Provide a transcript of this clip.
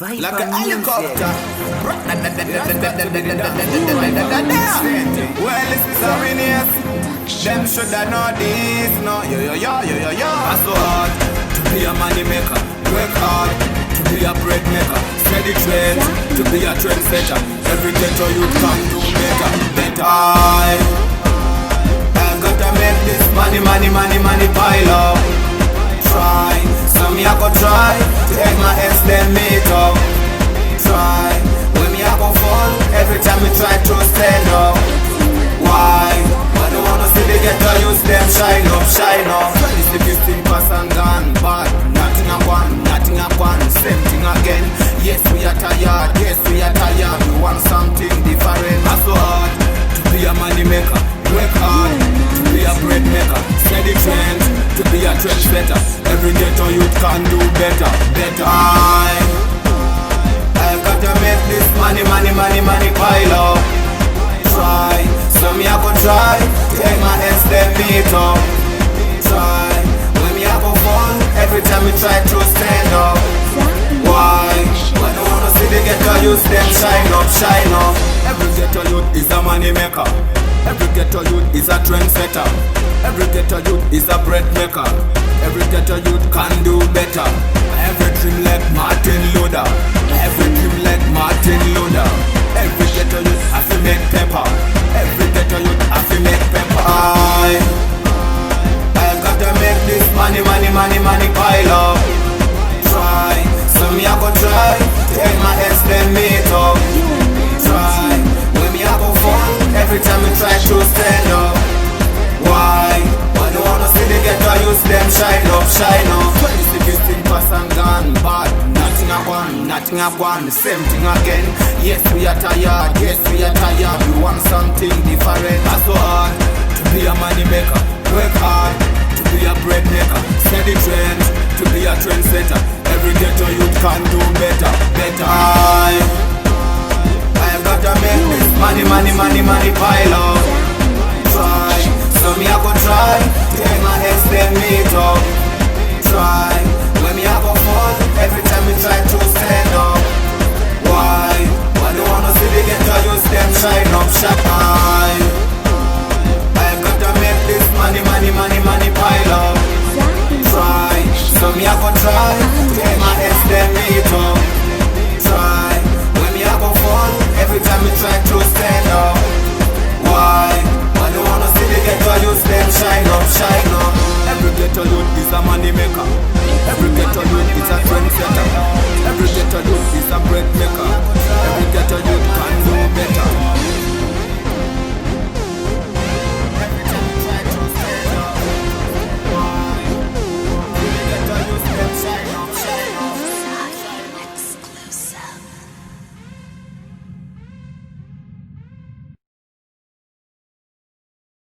like a helicopter. Well, this is how it is. Them shoulda know this, no, yo. That's so hard to be a money maker. Work hard to be a bread maker. Steady trend to be a trendsetter. Every ghetto you can do better. I gotta make this money pile up. Try, so me I go try to take my ex then meet up. Try, when me I go fall, every time me try to stand up. Why? I don't wanna see the ghetto use them shine up. It's the 15 pass and gone, but nothing a one, same thing again. Yes we are tired, we want something different. That's so hard to be a money maker. Work hard to be a bread maker. Steady trend to be a trendsetter. Every ghetto youth can do better. I gotta make this money pile up. Try, so me I go try take my ex then meet up. Try, when me I go fall, every time me try to stand up. Why? I don't wanna see the ghetto youth them shine up. Every ghetto youth is a money maker. Every ghetto youth is a trendsetter. Every ghetto youth is a bread maker. Every ghetto youth can do better. Every dream like Martin Luther. Every dream like Martin Luther. Every ghetto youth have to make pepper. Every ghetto youth have to make pepper. I gotta make this money pile up. Try, so me I go try take my ex then meet up. Try, when me I go fall, every time me try to stand up. Why? I don't wanna see the ghetto use them shine up. 2016 pass and gone, but nothing a one, the same thing again. Yes we are tired, we want something different. That's so hard to be a money maker. Work hard to be a bread maker. Steady trend to be a trendsetter. Every ghetto youth can do better. I gotta make this money pile up. Try, so me I go try take my ex then meet up. Try, when me I go fall, every time me try to stand up. Why? I don't wanna see the ghetto use them shine up. I gotta make this money pile up. Try, so me I go try take my ex then meet up. Try, when me I go fall, every time me try to stand up. Why? I don't wanna see the ghetto use them shine up. Every ghetto youth is a money maker. Every ghetto youth is a trendsetter. Every ghetto